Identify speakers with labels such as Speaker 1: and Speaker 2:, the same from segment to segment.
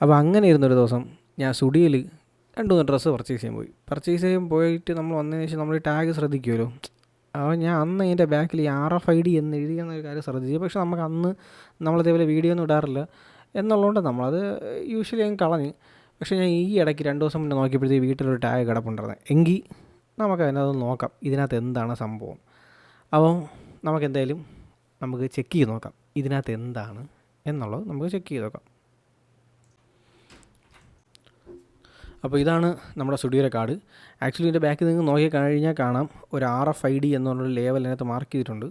Speaker 1: അപ്പോൾ അങ്ങനെ ഇരുന്നൊരു ദിവസം ഞാൻ സുഡിയിൽ 2-3 ഡ്രസ്സ് പർച്ചേസ് ചെയ്യാൻ പോയിട്ട് നമ്മൾ വന്നതിന് ശേഷം നമ്മൾ ഈ ടാഗ് ശ്രദ്ധിക്കുമല്ലോ. അപ്പോൾ ഞാൻ അന്ന് അതിൻ്റെ ബാക്കിൽ ഈ RFID എന്ന് എഴുതിയെന്നൊരു കാര്യം ശ്രദ്ധിച്ചു. പക്ഷെ നമുക്ക് അന്ന് നമ്മളിതേപോലെ വീഡിയോ ഒന്നും ഇടാറില്ല എന്നുള്ളതുകൊണ്ട് നമ്മളത് യൂഷ്വലി അങ്ങ് കളഞ്ഞ്. പക്ഷേ ഞാൻ ഈ ഇടയ്ക്ക് 2 ദിവസം മുന്നേ നോക്കിയപ്പോഴത്തേക്ക് വീട്ടിലൊരു ടാഗ് കിടപ്പുണ്ടായിരുന്നത്. എങ്കിൽ നമുക്ക് അതിനകത്ത് നോക്കാം ഇതിനകത്ത് എന്താണ് സംഭവം. അപ്പോൾ നമുക്ക് ചെക്ക് ചെയ്ത് നോക്കാം ഇതിനകത്ത് എന്താണ് എന്നുള്ളത്. നമുക്ക് ചെക്ക് ചെയ്ത് നോക്കാം. അപ്പോൾ ഇതാണ് നമ്മുടെ സ്റ്റുഡിയോയുടെ കാർഡ്. ആക്ച്വലി ഇതിൻ്റെ ബാക്കിൽ നിങ്ങൾ നോക്കി കഴിഞ്ഞാൽ കാണാം ഒരു RFID എന്നുള്ള ലേബൽ അതിനകത്ത് മാർക്ക് ചെയ്തിട്ടുണ്ട്.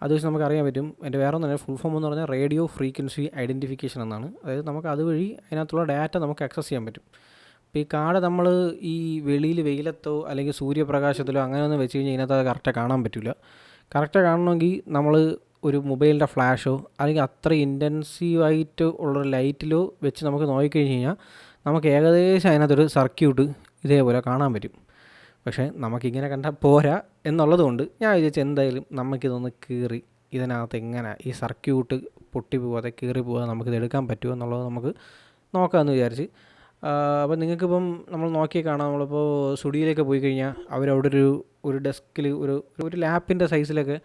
Speaker 1: അത് വെച്ച് നമുക്ക് അറിയാൻ പറ്റും. എൻ്റെ വേറെ ഒന്നും ഫുൾ ഫോം എന്ന് പറഞ്ഞാൽ റേഡിയോ ഫ്രീക്വൻസി ഐഡൻറ്റിഫിക്കേഷൻ എന്നാണ്. അതായത് നമുക്ക് അതുവഴി അതിനകത്തുള്ള ഡാറ്റ നമുക്ക് ആക്സസ് ചെയ്യാൻ പറ്റും. ഇപ്പോൾ ഈ കാർഡ് നമ്മൾ ഈ വെളിയിൽ വെയിലത്തോ അല്ലെങ്കിൽ സൂര്യപ്രകാശത്തിലോ അങ്ങനെ ഒന്നും വെച്ച് കഴിഞ്ഞാൽ ഇതിനകത്ത് അത് കറക്റ്റ് കാണാൻ പറ്റില്ല. കറക്റ്റ് കാണണമെങ്കിൽ നമ്മൾ ഒരു മൊബൈലിൻ്റെ ഫ്ലാഷോ അല്ലെങ്കിൽ അത്ര ഇൻറ്റൻസീവായിട്ട് ഉള്ളൊരു ലൈറ്റിലോ വെച്ച് നമുക്ക് നോക്കിക്കഴിഞ്ഞ് കഴിഞ്ഞാൽ നമുക്ക് ഏകദേശം അതിനകത്തൊരു സർക്യൂട്ട് ഇതേപോലെ കാണാൻ പറ്റും. പക്ഷേ നമുക്കിങ്ങനെ കണ്ടാൽ പോരാ എന്നുള്ളത് കൊണ്ട് ഞാൻ വിചാരിച്ചു എന്തായാലും നമുക്കിതൊന്ന് കീറി ഇതിനകത്ത് എങ്ങനെ ഈ സർക്യൂട്ട് പൊട്ടി പോകാതെ കീറി പോകാതെ നമുക്കിത് എടുക്കാൻ പറ്റുമോ എന്നുള്ളത് നമുക്ക് നോക്കാമെന്ന് വിചാരിച്ച്. അപ്പോൾ നിങ്ങൾക്കിപ്പം നമ്മൾ നോക്കി കാണാം. നമ്മളിപ്പോൾ സ്റ്റുഡിയോയിലേക്ക് പോയി കഴിഞ്ഞാൽ അവരവിടെ ഒരു ഡെസ്കിൽ ഒരു ലാപ്പിൻ്റെ സൈസിലൊക്കെ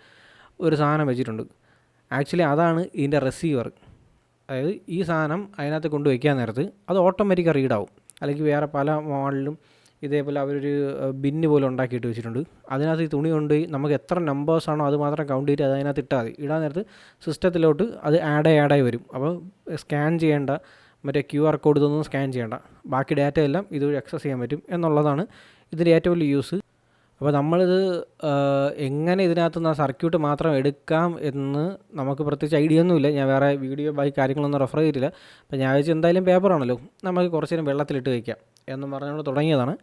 Speaker 1: ഒരു സാധനം വെച്ചിട്ടുണ്ട്. ആക്ച്വലി അതാണ് ഇതിൻ്റെ റിസീവർ. അതായത് ഈ സാധനം അതിനകത്ത് കൊണ്ട് വയ്ക്കാൻ നേരത്ത് അത് ഓട്ടോമാറ്റിക്കായി റീഡാവും. അല്ലെങ്കിൽ വേറെ പല മോഡലിലും ഇതേപോലെ അവരൊരു ബിന്ന് പോലെ ഉണ്ടാക്കിയിട്ട് വെച്ചിട്ടുണ്ട്. അതിനകത്ത് ഈ തുണി കൊണ്ട് നമുക്ക് എത്ര നമ്പേഴ്സാണോ അത് മാത്രം കൗണ്ട് ചെയ്തിട്ട് അത് അതിനകത്ത് ഇട്ടാൽ മതി. ഇടാൻ നേരത്ത് സിസ്റ്റത്തിലോട്ട് അത് ആഡായി വരും. അപ്പോൾ സ്കാൻ ചെയ്യേണ്ട മറ്റേ QR കോഡ് ഇതൊന്നും സ്കാൻ ചെയ്യേണ്ട. ബാക്കി ഡാറ്റ എല്ലാം ഇതുവഴി ആക്സസ് ചെയ്യാൻ പറ്റും എന്നുള്ളതാണ് ഇതിൻ്റെ ഏറ്റവും വലിയ യൂസ്. അപ്പോൾ നമ്മളിത് എങ്ങനെ ഇതിനകത്ത് നിന്ന് ആ സർക്യൂട്ട് മാത്രം എടുക്കാം എന്ന് നമുക്ക് പ്രത്യേകിച്ച് ഐഡിയ ഒന്നുമില്ല. ഞാൻ വേറെ വീഡിയോ കാര്യങ്ങളൊന്നും റെഫർ ചെയ്തിട്ടില്ല. അപ്പോൾ ഞാൻ വെച്ച് എന്തായാലും പേപ്പറാണല്ലോ നമുക്ക് കുറച്ച് നേരം വെള്ളത്തിലിട്ട് വയ്ക്കാം എന്നും പറഞ്ഞുകൊണ്ട് തുടങ്ങിയതാണ്.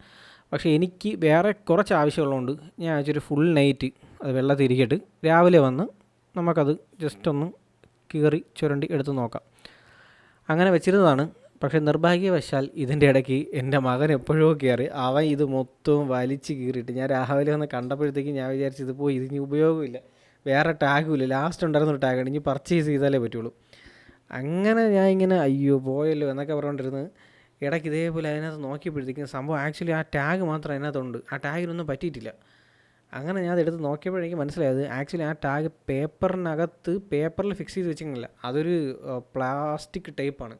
Speaker 1: പക്ഷേ എനിക്ക് വേറെ കുറച്ച് ആവശ്യമുള്ളതുകൊണ്ട് ഞാൻ വെച്ചൊരു ഫുൾ നൈറ്റ് അത് വെള്ളത്തിൽ ഇരിക്കട്ട് രാവിലെ വന്ന് നമുക്കത് ജസ്റ്റ് ഒന്ന് കീറി ചുരണ്ടി എടുത്ത് നോക്കാം. അങ്ങനെ വെച്ചിരുന്നതാണ്. പക്ഷേ നിർഭാഗ്യവശാൽ ഇതിൻ്റെ ഇടയ്ക്ക് എൻ്റെ മകൻ എപ്പോഴോ കയറി അവൻ ഇത് മൊത്തവും വലിച്ച് കീറിയിട്ട് ഞാൻ രാവിലെ വന്ന് കണ്ടപ്പോഴത്തേക്ക് ഞാൻ വിചാരിച്ചു ഇതിനി ഉപയോഗമില്ല, വേറെ ടാഗും ഇല്ല, ലാസ്റ്റ് ഉണ്ടായിരുന്നൊരു ടാഗാണ്, ഇനി പർച്ചേസ് ചെയ്താലേ പറ്റുള്ളൂ. അങ്ങനെ ഞാൻ ഇങ്ങനെ അയ്യോ പോയല്ലോ എന്നൊക്കെ പറഞ്ഞുകൊണ്ടിരുന്നത് ഇടയ്ക്ക് ഇതേപോലെ അതിനകത്ത് നോക്കിയപ്പോഴത്തേക്കും സംഭവം ആക്ച്വലി ആ ടാഗ് മാത്രം അതിനകത്തുണ്ട്. ആ ടാഗിനൊന്നും പറ്റിയിട്ടില്ല. അങ്ങനെ ഞാൻ അതെടുത്ത് നോക്കിയപ്പോഴെനിക്ക് മനസ്സിലായത് ആക്ച്വലി ആ ടാഗ് പേപ്പറിൽ ഫിക്സ് ചെയ്ത് വെച്ചിട്ടില്ല. അതൊരു പ്ലാസ്റ്റിക് ടേപ്പാണ്.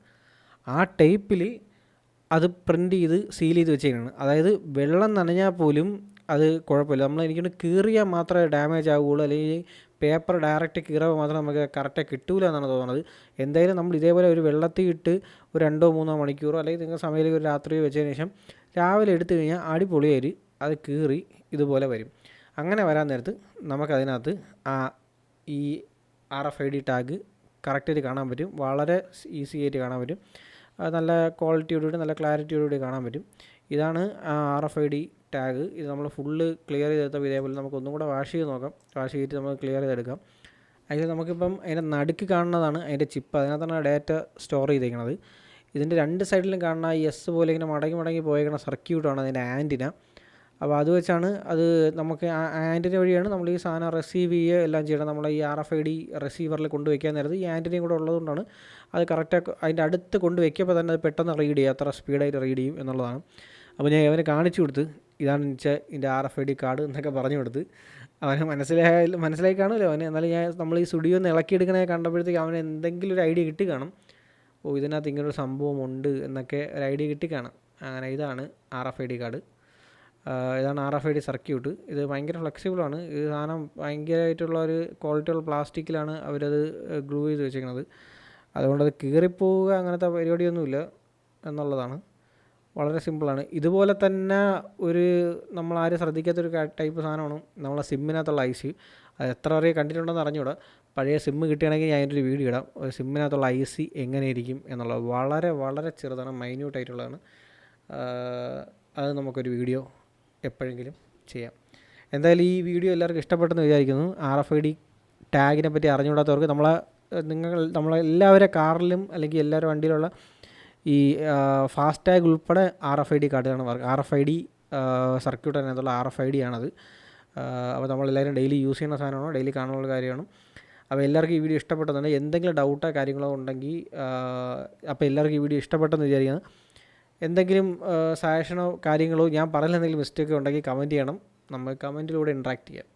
Speaker 1: ആ ടേപ്പിൽ അത് പ്രിൻ്റ് ചെയ്ത് സീൽ ചെയ്ത് വെച്ചേക്കാണ്. അതായത് വെള്ളം നനഞ്ഞാൽ പോലും അത് കുഴപ്പമില്ല. എനിക്കൊന്ന് കീറിയാൽ മാത്രമേ ഡാമേജ് ആവുകയുള്ളൂ, അല്ലെങ്കിൽ പേപ്പർ ഡയറക്റ്റ് കീറുമ്പോൾ മാത്രം നമുക്ക് കറക്റ്റായി കിട്ടൂല എന്നാണ് തോന്നുന്നത്. എന്തായാലും നമ്മൾ ഇതേപോലെ ഒരു വെള്ളത്തിൽ ഇട്ട് ഒരു 2-3 മണിക്കൂറോ അല്ലെങ്കിൽ നിങ്ങൾ സമയത്ത് ഒരു രാത്രിയോ വെച്ചതിന് ശേഷം രാവിലെ എടുത്തു കഴിഞ്ഞാൽ അടിപൊളിയായി അത് കീറി ഇതുപോലെ വരും. അങ്ങനെ വരാൻ നേരത്ത് നമുക്കതിനകത്ത് ഈ RFID ടാഗ് കറക്റ്റായിട്ട് കാണാൻ പറ്റും. വളരെ ഈസി ആയിട്ട് കാണാൻ പറ്റും. നല്ല ക്വാളിറ്റിയോടുകൂടി നല്ല ക്ലാരിറ്റിയോടുകൂടി കാണാൻ പറ്റും. ഇതാണ് RFID ടാഗ്. ഇത് നമ്മൾ ഫുള്ള് ക്ലിയർ ചെയ്തെടുത്തപ്പോൾ ഇതേപോലെ നമുക്കൊന്നും കൂടെ വാഷ് ചെയ്ത് നോക്കാം. വാഷ് ചെയ്തിട്ട് നമുക്ക് ക്ലിയർ ചെയ്തെടുക്കാം. അതിൽ നമുക്കിപ്പം അതിൻ്റെ നടുക്ക് കാണുന്നതാണ് അതിൻ്റെ ചിപ്പ്. അതിനകത്താണ് ഡാറ്റ സ്റ്റോർ ചെയ്തേക്കുന്നത്. ഇതിൻ്റെ 2 സൈഡിലും കാണുന്ന എസ് പോലെ ഇങ്ങനെ മടങ്ങി പോയേക്കുന്ന സർക്യൂട്ടാണ് അതിൻ്റെ ആൻറ്റിന. അപ്പോൾ അത് വെച്ചാണ് അത് നമുക്ക് ആൻറ്റിന വഴിയാണ് നമ്മൾ ഈ സാധനം റിസീവ് ചെയ്യുക എല്ലാം ചെയ്യണം. നമ്മൾ ഈ RFID റിസീവറിൽ കൊണ്ടുവയ്ക്കാൻ നേരത്ത് ഈ ആൻറ്റിനയും കൂടെ ഉള്ളതുകൊണ്ടാണ് അത് കറക്റ്റായി അതിൻ്റെ അടുത്ത് കൊണ്ടുവയ്ക്കുമ്പോൾ തന്നെ അത് പെട്ടെന്ന് റീഡ് ചെയ്യും, അത്ര സ്പീഡായിട്ട് റീഡ് ചെയ്യും എന്നുള്ളതാണ്. അപ്പോൾ ഞാൻ അവന് കാണിച്ചു കൊടുത്ത് ഇതാണ് ഇതിൻ്റെ RFID കാർഡ് എന്നൊക്കെ പറഞ്ഞു കൊടുത്ത് അവന് മനസ്സിലായി കാണുമല്ലോ അവന്. എന്നാലും നമ്മൾ ഈ സ്റ്റുഡിയോ ഒന്ന് ഇളക്കിയെടുക്കണേ കണ്ടപ്പോഴത്തേക്ക് അവന് എന്തെങ്കിലും ഒരു ഐഡിയ കിട്ടി കാണും. ഇതിനകത്ത് ഇങ്ങനൊരു സംഭവമുണ്ട് എന്നൊക്കെ ഒരു ഐഡിയ കിട്ടി കാണാം. അങ്ങനെ ഇതാണ് RFID കാർഡ്. ഇതാണ് RFID സർക്യൂട്ട്. ഇത് ഭയങ്കര ഫ്ലെക്സിബിളാണ്. ഈ സാധനം ഭയങ്കരമായിട്ടുള്ള ഒരു ക്വാളിറ്റിയുള്ള പ്ലാസ്റ്റിക്കിലാണ് അവരത് ഗ്ലൂ ചെയ്ത് വെച്ചിരിക്കുന്നത്. അതുകൊണ്ടത് കീറിപ്പോവുക അങ്ങനത്തെ പരിപാടിയൊന്നുമില്ല എന്നുള്ളതാണ്. വളരെ സിമ്പിളാണ്. ഇതുപോലെ തന്നെ നമ്മളാരും ശ്രദ്ധിക്കാത്തൊരു ടൈപ്പ് സാധനമാണ് നമ്മളെ സിമ്മിനകത്തുള്ള IC. അത് എത്ര വരെ കണ്ടിട്ടുണ്ടെന്ന് അറിഞ്ഞൂടാ. പഴയ സിമ്മ് കിട്ടുകയാണെങ്കിൽ ഞാൻ അതിൻ്റെ ഒരു വീഡിയോ ഇടാം. ഒരു സിമ്മിനകത്തുള്ള IC എങ്ങനെ ഇരിക്കും എന്നുള്ളത്. വളരെ വളരെ ചെറുതാണ്, മൈന്യൂട്ടായിട്ടുള്ളതാണ്. അത് നമുക്കൊരു വീഡിയോ എപ്പോഴെങ്കിലും ചെയ്യാം. എന്തായാലും ഈ വീഡിയോ എല്ലാവർക്കും ഇഷ്ടപ്പെട്ടെന്ന് വിചാരിക്കുന്നു. RFID ടാഗിനെ പറ്റി അറിഞ്ഞുകൂടാത്തവർക്ക് നമ്മളെല്ലാവരുടെ കാറിലും അല്ലെങ്കിൽ എല്ലാവരുടെ വണ്ടിയിലുള്ള ഈ ഫാസ്റ്റ് ടാഗ് ഉൾപ്പെടെ RFID കാർഡാണ് RFID സർക്യൂട്ട് അതിനകത്തുള്ള RFID ആണത്. അപ്പോൾ നമ്മളെല്ലാവരും ഡെയിലി യൂസ് ചെയ്യുന്ന സാധനമാണ്, ഡെയിലി കാണുന്ന കാര്യമാണ്. അപ്പോൾ എല്ലാവർക്കും ഈ വീഡിയോ ഇഷ്ടപ്പെട്ടെന്നുണ്ടെങ്കിൽ എന്തെങ്കിലും ഡൗട്ടോ കാര്യങ്ങളോ ഉണ്ടെങ്കിൽ അപ്പോൾ എല്ലാവർക്കും ഈ വീഡിയോ ഇഷ്ടപ്പെട്ടെന്ന് വിചാരിക്കുന്നു. എന്തെങ്കിലും സജഷനോ കാര്യങ്ങളോ ഞാൻ പറഞ്ഞ എന്തെങ്കിലും മിസ്റ്റേക്കോ ഉണ്ടെങ്കിൽ കമൻറ്റ് ചെയ്യണം. നമ്മൾ കമൻറ്റിലൂടെ ഇൻട്രാക്ട് ചെയ്യാം.